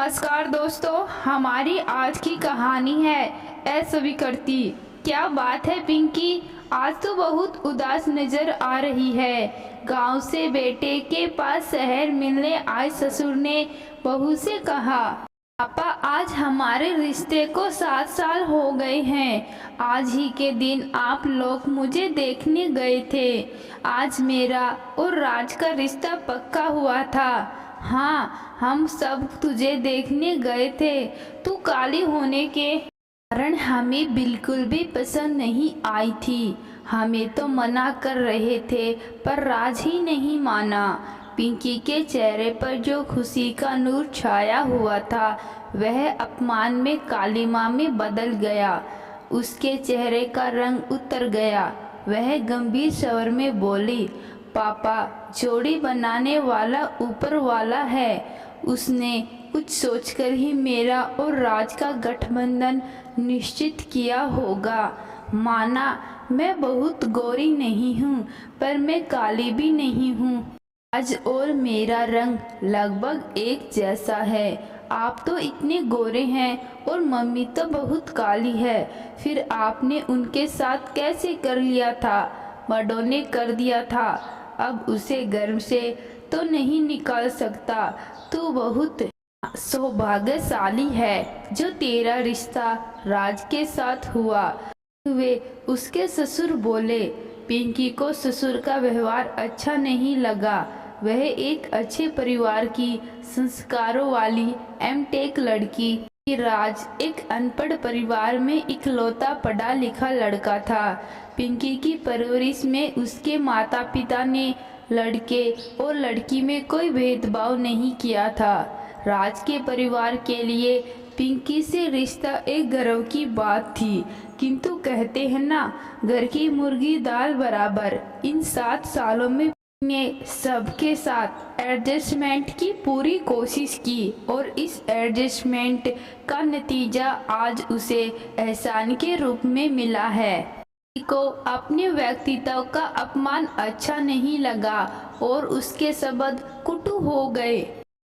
नमस्कार दोस्तों, हमारी आज की कहानी है अस्वीकृति। क्या बात है पिंकी, आज तो बहुत उदास नजर आ रही है। गांव से बेटे के पास शहर मिलने आए ससुर ने बहू से कहा, पापा आज हमारे रिश्ते को 7 साल हो गए हैं। आज ही के दिन आप लोग मुझे देखने गए थे। आज मेरा और राज का रिश्ता पक्का हुआ था। हाँ, हम सब तुझे देखने गए थे। तू काली होने के कारण हमें बिल्कुल भी पसंद नहीं आई थी। हमें तो मना कर रहे थे पर राज ही नहीं माना। पिंकी के चेहरे पर जो खुशी का नूर छाया हुआ था वह अपमान में कालिमा में बदल गया। उसके चेहरे का रंग उतर गया। वह गंभीर स्वर में बोली, पापा जोड़ी बनाने वाला ऊपर वाला है। उसने कुछ सोचकर ही मेरा और राज का गठबंधन निश्चित किया होगा। माना मैं बहुत गोरी नहीं हूँ पर मैं काली भी नहीं हूँ। राज और मेरा रंग लगभग एक जैसा है। आप तो इतने गोरे हैं और मम्मी तो बहुत काली है। फिर आपने उनके साथ कैसे कर लिया था? बड़ों ने कर दिया था। अब उसे घर से तो नहीं निकाल सकता। तू बहुत सौभाग्यशाली है जो तेरा रिश्ता राज के साथ हुआ। वे उसके ससुर बोले। पिंकी को ससुर का व्यवहार अच्छा नहीं लगा। वह एक अच्छे परिवार की संस्कारों वाली एमटेक लड़की, राज एक अनपढ़ परिवार में इकलौता पढ़ा लिखा लड़का था। पिंकी की परवरिश में उसके माता पिता ने लड़के और लड़की में कोई भेदभाव नहीं किया था। राज के परिवार के लिए पिंकी से रिश्ता एक गर्व की बात थी, किंतु कहते हैं ना, घर की मुर्गी दाल बराबर। इन 7 सालों में ने सबके साथ एडजस्टमेंट की पूरी कोशिश की और इस एडजस्टमेंट का नतीजा आज उसे एहसान के रूप में मिला है। को अपने व्यक्तित्व का अपमान अच्छा नहीं लगा और उसके शब्द कुटु हो गए।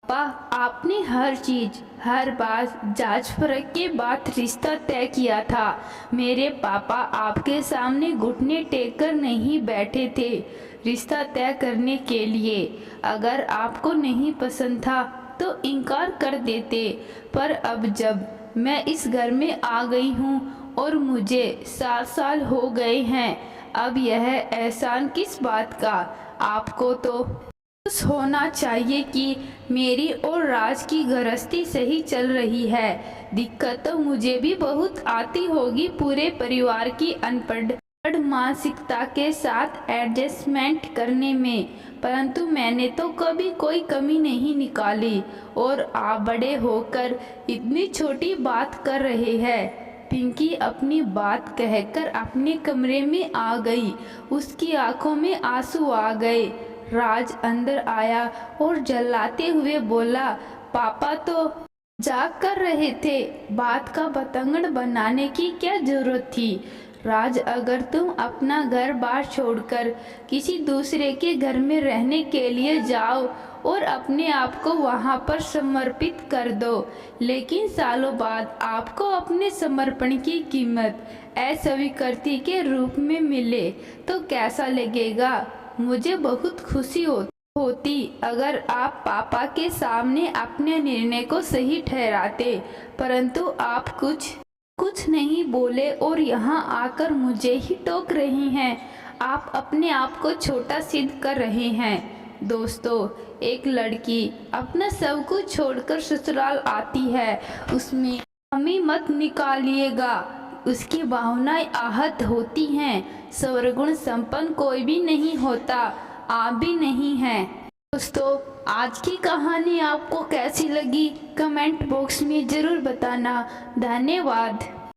पापा आपने हर चीज हर बात जांच परख के बाद रिश्ता तय किया था। मेरे पापा आपके सामने घुटने टेक कर नहीं बैठे थे रिश्ता तय करने के लिए। अगर आपको नहीं पसंद था तो इनकार कर देते, पर अब जब मैं इस घर में आ गई हूँ और मुझे 7 साल हो गए हैं, अब यह एहसान किस बात का? आपको तो खुश होना चाहिए कि मेरी और राज की गृहस्थी सही चल रही है। दिक्कत तो मुझे भी बहुत आती होगी पूरे परिवार की अनपढ़ मानसिकता के साथ एडजस्टमेंट करने में, परंतु मैंने तो कभी कोई कमी नहीं निकाली। और आप बड़े होकर इतनी छोटी बात कर रहे हैं। पिंकी अपनी बात कहकर अपने कमरे में आ गई। उसकी आंखों में आंसू आ गए। राज अंदर आया और जल्लाते हुए बोला, पापा तो जाग कर रहे थे। बात का बतंगड़ बनाने की क्या जरूरत थी? राज, अगर तुम अपना घर बार छोड़कर किसी दूसरे के घर में रहने के लिए जाओ और अपने आप को वहां पर समर्पित कर दो, लेकिन सालों बाद आपको अपने समर्पण की कीमत अस्वीकृति के रूप में मिले तो कैसा लगेगा? मुझे बहुत खुशी होती अगर आप पापा के सामने अपने निर्णय को सही ठहराते, परंतु आप कुछ नहीं बोले और यहाँ आकर मुझे ही टोक रही हैं। आप अपने आप को छोटा सिद्ध कर रहे हैं। दोस्तों, एक लड़की अपना सब कुछ छोड़कर ससुराल आती है, उसमें कमी मत निकालिएगा। उसकी भावनाएं आहत होती हैं। सर्वगुण संपन्न कोई भी नहीं होता, आप भी नहीं हैं। दोस्तों, आज की कहानी आपको कैसी लगी कमेंट बॉक्स में ज़रूर बताना। धन्यवाद।